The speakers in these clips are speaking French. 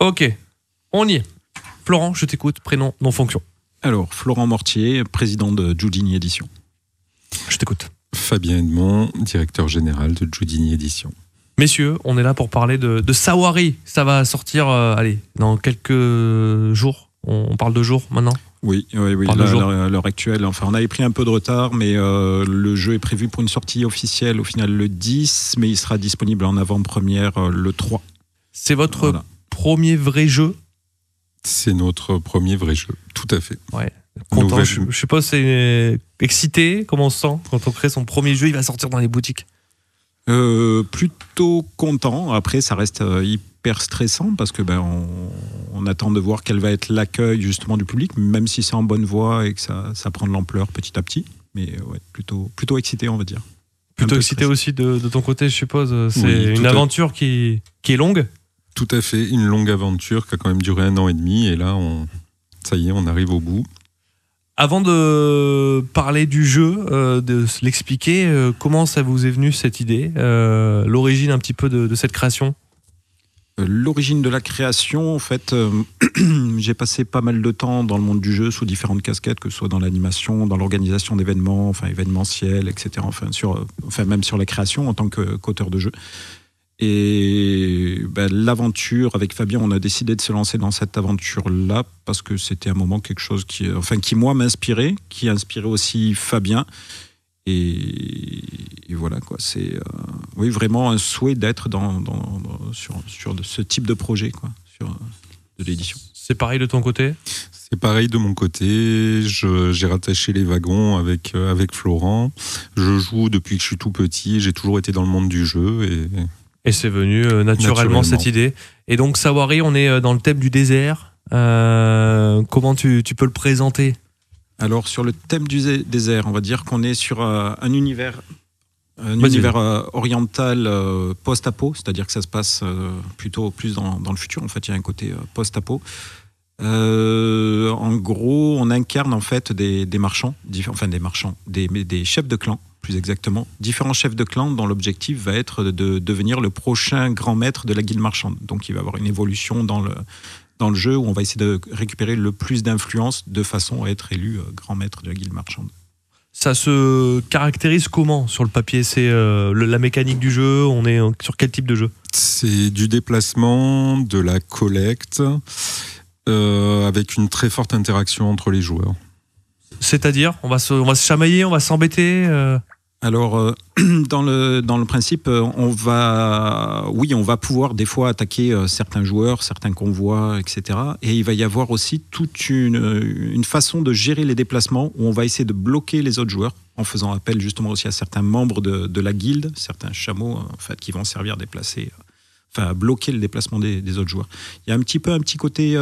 Ok, on y est. Florent, je t'écoute, prénom, nom, fonction. Alors, Florent Mortier, président de Giudini Édition. Je t'écoute. Fabien Edmond, directeur général de Giudini Édition. Messieurs, on est là pour parler de Sawari. Ça va sortir, dans quelques jours. On parle de jours maintenant. Oui. Là, à l'heure actuelle, enfin, on avait pris un peu de retard, mais le jeu est prévu pour une sortie officielle au final le 10, mais il sera disponible en avant-première le 3. C'est votre premier vrai jeu? C'est notre premier vrai jeu, tout à fait. Ouais. Content, je sais pas, c'est excité. Comment on se sent quand on crée son premier jeu? Il va sortir dans les boutiques. Plutôt content. Après, ça reste hyper stressant parce que on attend de voir quel va être l'accueil justement du public, même si c'est en bonne voie et que ça prend de l'ampleur petit à petit. Mais ouais, plutôt excité, on va dire. Plutôt excité aussi de ton côté, je suppose. C'est une aventure qui est longue. Tout à fait, une longue aventure qui a quand même duré 1 an et demi. Et là, ça y est, on arrive au bout. Avant de parler du jeu, de l'expliquer, comment ça vous est venu cette idée, l'origine un petit peu de cette création? L'origine de la création, en fait, j'ai passé pas mal de temps dans le monde du jeu sous différentes casquettes, que ce soit dans l'animation, dans l'organisation d'événements, enfin événementiels, etc. Même sur la création en tant qu'auteur de jeu. Et l'aventure, avec Fabien, on a décidé de se lancer dans cette aventure-là parce que c'était un moment quelque chose qui moi m'inspirait, qui inspirait aussi Fabien. Et voilà quoi, c'est vraiment un souhait d'être sur ce type de projet quoi, de l'édition. C'est pareil de ton côté? C'est pareil de mon côté. J'ai rattaché les wagons avec Florent. Je joue depuis que je suis tout petit. J'ai toujours été dans le monde du jeu et c'est venu naturellement cette idée. Et donc Sawari, on est dans le thème du désert. Comment tu peux le présenter? Alors sur le thème du désert, on va dire qu'on est sur un univers oriental post-apo, c'est-à-dire que ça se passe plutôt plus dans le futur. En fait, il y a un côté post-apo. En gros, on incarne en fait des marchands, des chefs de clan, plus exactement, différents chefs de clan dont l'objectif va être de devenir le prochain grand maître de la guilde marchande. Donc, il va y avoir une évolution dans le jeu où on va essayer de récupérer le plus d'influence de façon à être élu grand maître de la guilde marchande. Ça se caractérise comment sur le papier? C'est la mécanique du jeu? On est sur quel type de jeu? C'est du déplacement, de la collecte, avec une très forte interaction entre les joueurs. C'est-à-dire, on va se chamailler, on va s'embêter Alors, dans le principe, on va pouvoir des fois attaquer certains joueurs, certains convois, etc. Et il va y avoir aussi toute une façon de gérer les déplacements où on va essayer de bloquer les autres joueurs en faisant appel justement aussi à certains membres de la guilde, certains chameaux en fait, qui vont servir à bloquer le déplacement des autres joueurs. Il y a un petit côté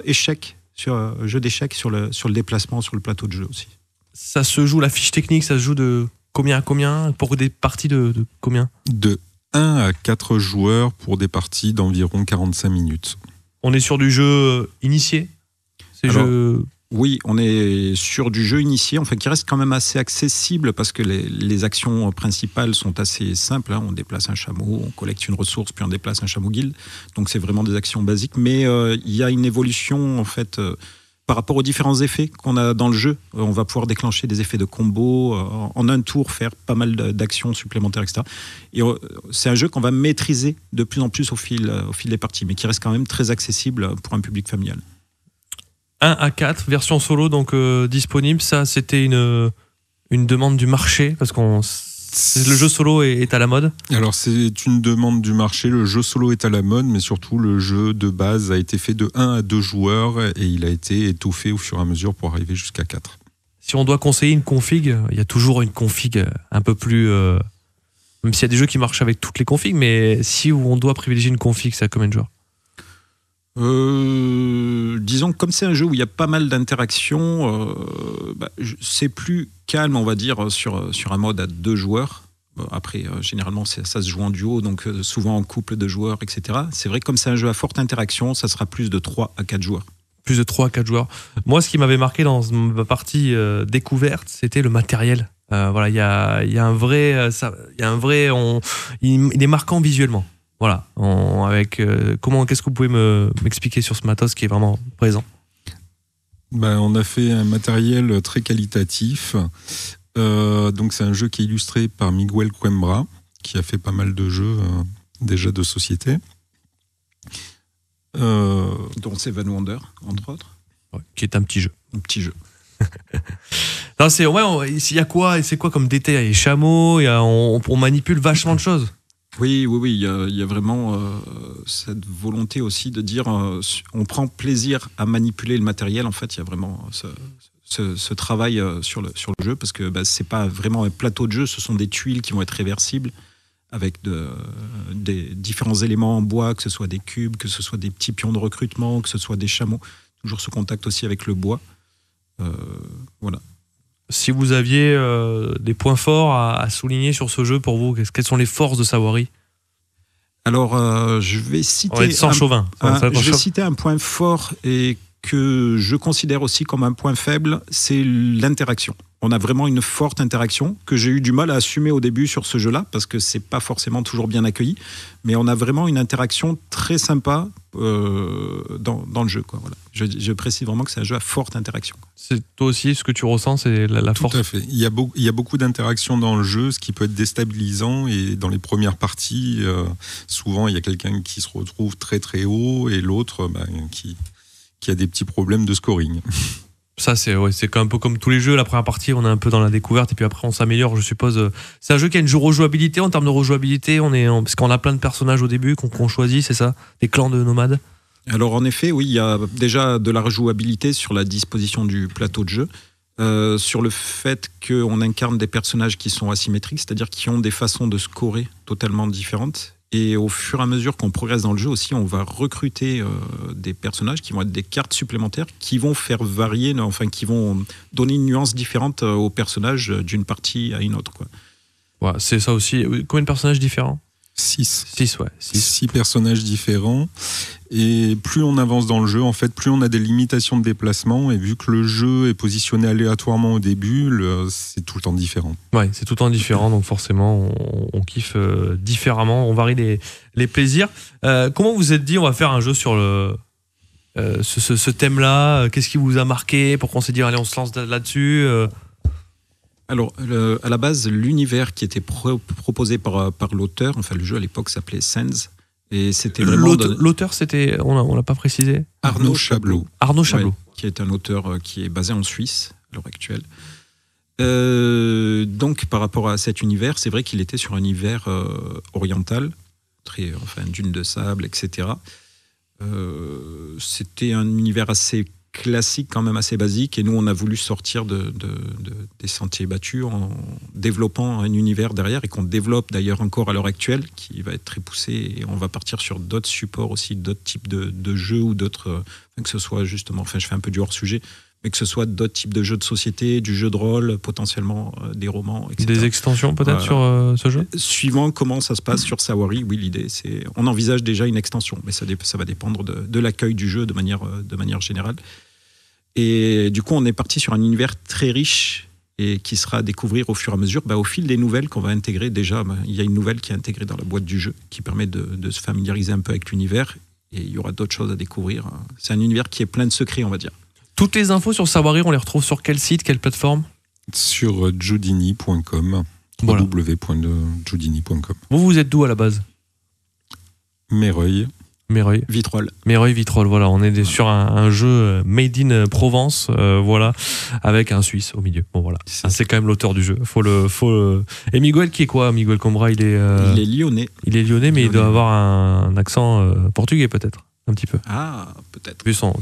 échec, jeu d'échecs sur le déplacement sur le plateau de jeu aussi. Ça se joue, la fiche technique, ça se joue de combien à combien? Pour des parties de combien? De 1 à 4 joueurs pour des parties d'environ 45 minutes. On est sur du jeu initié? Oui, on est sur du jeu initié, en fait, qui reste quand même assez accessible parce que les actions principales sont assez simples. On déplace un chameau, on collecte une ressource, puis on déplace un chameau guilde. Donc c'est vraiment des actions basiques. Mais il y a une évolution, en fait, par rapport aux différents effets qu'on a dans le jeu. On va pouvoir déclencher des effets de combo, en un tour, faire pas mal d'actions supplémentaires, etc. Et c'est un jeu qu'on va maîtriser de plus en plus au fil des parties, mais qui reste quand même très accessible pour un public familial. 1 à 4, version solo donc disponible. Ça, c'était une demande du marché parce le jeu solo est à la mode. Alors c'est une demande du marché, le jeu solo est à la mode, mais surtout le jeu de base a été fait de 1 à 2 joueurs et il a été étoffé au fur et à mesure pour arriver jusqu'à 4. Si on doit conseiller une config, il y a toujours une config un peu plus... même s'il y a des jeux qui marchent avec toutes les configs, mais si on doit privilégier une config, c'est à combien de joueurs? Disons que comme c'est un jeu où il y a pas mal d'interactions, c'est plus calme, on va dire, sur un mode à 2 joueurs. Après, généralement, ça se joue en duo, donc souvent en couple de joueurs, etc. C'est vrai que comme c'est un jeu à forte interaction, ça sera plus de 3 à 4 joueurs. Plus de 3 à 4 joueurs. Moi, ce qui m'avait marqué dans ma partie découverte, c'était le matériel. Il y a un vrai... il est marquant visuellement. Voilà. Qu'est-ce que vous pouvez m'expliquer sur ce matos qui est vraiment présent? On a fait un matériel très qualitatif. Donc c'est un jeu qui est illustré par Miguel Coimbra, qui a fait pas mal de jeux déjà de société. Dont Seven Wonders, entre autres. Ouais, qui est un petit jeu. Un petit jeu. Non, il y a quoi? C'est quoi comme détail? Il y a les chameaux, on manipule vachement de choses. Oui, il y a vraiment cette volonté aussi de dire on prend plaisir à manipuler le matériel. En fait, il y a vraiment ce travail sur le jeu, parce que c'est pas vraiment un plateau de jeu, ce sont des tuiles qui vont être réversibles avec des différents éléments en bois, que ce soit des cubes, que ce soit des petits pions de recrutement, que ce soit des chameaux. Toujours ce contact aussi avec le bois. Voilà. Si vous aviez des points forts à souligner sur ce jeu pour vous, quelles sont les forces de Sawari? Alors, je vais citer je vais citer un point fort et que je considère aussi comme un point faible, c'est l'interaction. On a vraiment une forte interaction que j'ai eu du mal à assumer au début sur ce jeu-là, parce que c'est pas forcément toujours bien accueilli, mais on a vraiment une interaction très sympa dans le jeu, quoi. Voilà. Je précise vraiment que c'est un jeu à forte interaction. C'est toi aussi ce que tu ressens, c'est la force. Tout à fait. Il y a beaucoup d'interactions dans le jeu, ce qui peut être déstabilisant, et dans les premières parties, souvent il y a quelqu'un qui se retrouve très très haut et l'autre qui a des petits problèmes de scoring. Ça, c'est un peu comme tous les jeux. La première partie, on est un peu dans la découverte et puis après, on s'améliore, je suppose. C'est un jeu qui a une rejouabilité. En termes de rejouabilité, parce qu'on a plein de personnages au début qu'on choisit, c'est ça? Des clans de nomades? Alors, en effet, oui, il y a déjà de la rejouabilité sur la disposition du plateau de jeu. Sur le fait qu'on incarne des personnages qui sont asymétriques, c'est-à-dire qui ont des façons de scorer totalement différentes. Et au fur et à mesure qu'on progresse dans le jeu aussi, on va recruter des personnages qui vont être des cartes supplémentaires qui vont faire varier, qui vont donner une nuance différente aux personnages d'une partie à une autre, quoi. Ouais, c'est ça aussi. Combien de personnages différents? 6. 6 personnages différents. Et plus on avance dans le jeu, en fait, plus on a des limitations de déplacement. Et vu que le jeu est positionné aléatoirement au début, c'est tout le temps différent. Ouais, c'est tout le temps différent. Donc forcément, on kiffe différemment. On varie les plaisirs. Comment vous êtes dit, on va faire un jeu sur ce thème-là? Qu'est-ce qui vous a marqué pour qu'on s'est dit, allez, on se lance là-dessus? Alors, à la base, l'univers qui était proposé par l'auteur, enfin le jeu à l'époque s'appelait Sands, et c'était vraiment... L'auteur, c'était, on l'a pas précisé? Arnaud Chablot. Arnaud Chablot. Ouais, qui est un auteur qui est basé en Suisse à l'heure actuelle. Donc, par rapport à cet univers, c'est vrai qu'il était sur un univers oriental, dunes de sable, etc. C'était un univers assez classique, quand même assez basique, et nous on a voulu sortir des sentiers battus en développant un univers derrière, et qu'on développe d'ailleurs encore à l'heure actuelle, qui va être très poussé, et on va partir sur d'autres supports aussi, d'autres types de jeux, ou d'autres, que ce soit justement, je fais un peu du hors-sujet, mais que ce soit d'autres types de jeux de société, du jeu de rôle, potentiellement des romans, etc. Des extensions peut-être sur ce jeu? Suivant comment ça se passe sur Sawari, oui, l'idée c'est... On envisage déjà une extension, mais ça va dépendre de l'accueil du jeu de manière générale. Et du coup, on est parti sur un univers très riche et qui sera à découvrir au fur et à mesure, au fil des nouvelles qu'on va intégrer. Déjà, il y a une nouvelle qui est intégrée dans la boîte du jeu, qui permet de se familiariser un peu avec l'univers, et il y aura d'autres choses à découvrir. C'est un univers qui est plein de secrets, on va dire. Toutes les infos sur Sawari, on les retrouve sur quel site, quelle plateforme? Sur jodini.com, www.jodini.com. Vous êtes d'où à la base? Méreuil. Vitrolles, voilà, on est sur un jeu made in Provence, voilà, avec un Suisse au milieu. Bon voilà, c'est quand même l'auteur du jeu. Et Miguel, qui est quoi? Miguel Coimbra, il est lyonnais. Il est lyonnais, mais il doit avoir un accent portugais peut-être. Un petit peu. Ah, peut-être. Vu son.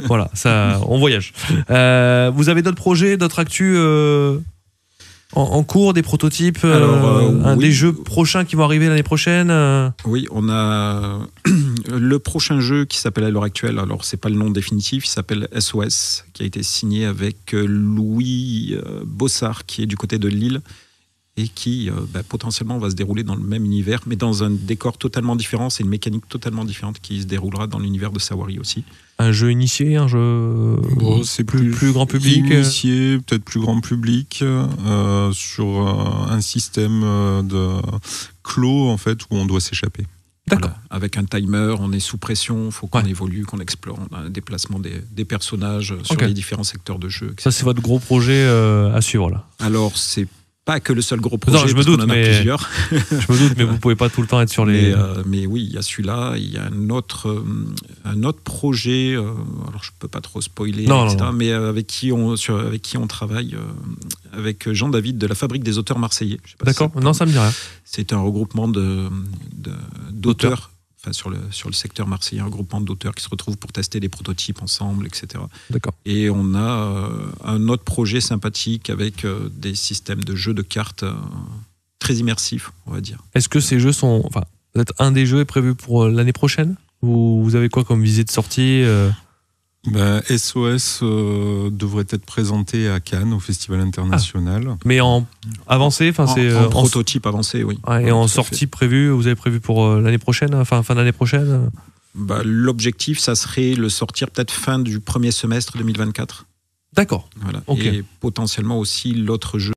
Voilà, ça, on voyage. Vous avez d'autres projets, d'autres actus en cours, des prototypes, oui. Des jeux prochains qui vont arriver l'année prochaine? Oui, on a le prochain jeu qui s'appelle à l'heure actuelle, alors c'est pas le nom définitif, il s'appelle SOS, qui a été signé avec Louis Bossard, qui est du côté de Lille, et qui potentiellement va se dérouler dans le même univers, mais dans un décor totalement différent. C'est une mécanique totalement différente qui se déroulera dans l'univers de Sawari aussi. Un jeu initié, un jeu c'est plus grand public, initié, peut-être plus grand public, sur un système de clos en fait, où on doit s'échapper. D'accord. Voilà. Avec un timer, on est sous pression, il faut qu'on Ouais. évolue, qu'on explore. On a un déplacement des personnages sur Ok. les différents secteurs de jeu, etc. Ça, c'est votre gros projet à suivre, là. Alors, c'est pas que le seul gros projet, je me parce qu'on doute, en a mais- plusieurs. Je me doute, mais vous pouvez pas tout le temps être sur les. Mais oui, il y a celui-là, il y a un autre projet, alors je peux pas trop spoiler, Non, etc., non. mais avec qui on travaille, avec Jean-David de la Fabrique des auteurs marseillais. Je sais pas si D'accord. ça te Non, parle. ça me dit rien. C'est un regroupement d'auteurs, enfin sur le secteur marseillais, un regroupement d'auteurs qui se retrouvent pour tester des prototypes ensemble, etc. D'accord. Et on a un autre projet sympathique avec des systèmes de jeux de cartes très immersifs, on va dire. Est-ce que ces jeux sont. Enfin, peut-être un des jeux est prévu pour l'année prochaine? Vous avez quoi comme visée de sortie SOS devrait être présenté à Cannes, au Festival international. Mais en avancé, enfin, c'est. En prototype avancé, oui. Ouais, et Ouais, en tout à sortie fait. prévue, vous avez prévu pour l'année prochaine, enfin fin d'année prochaine? L'objectif, ça serait le sortir peut-être fin du premier semestre 2024. D'accord. Voilà. Ok. Et potentiellement aussi l'autre jeu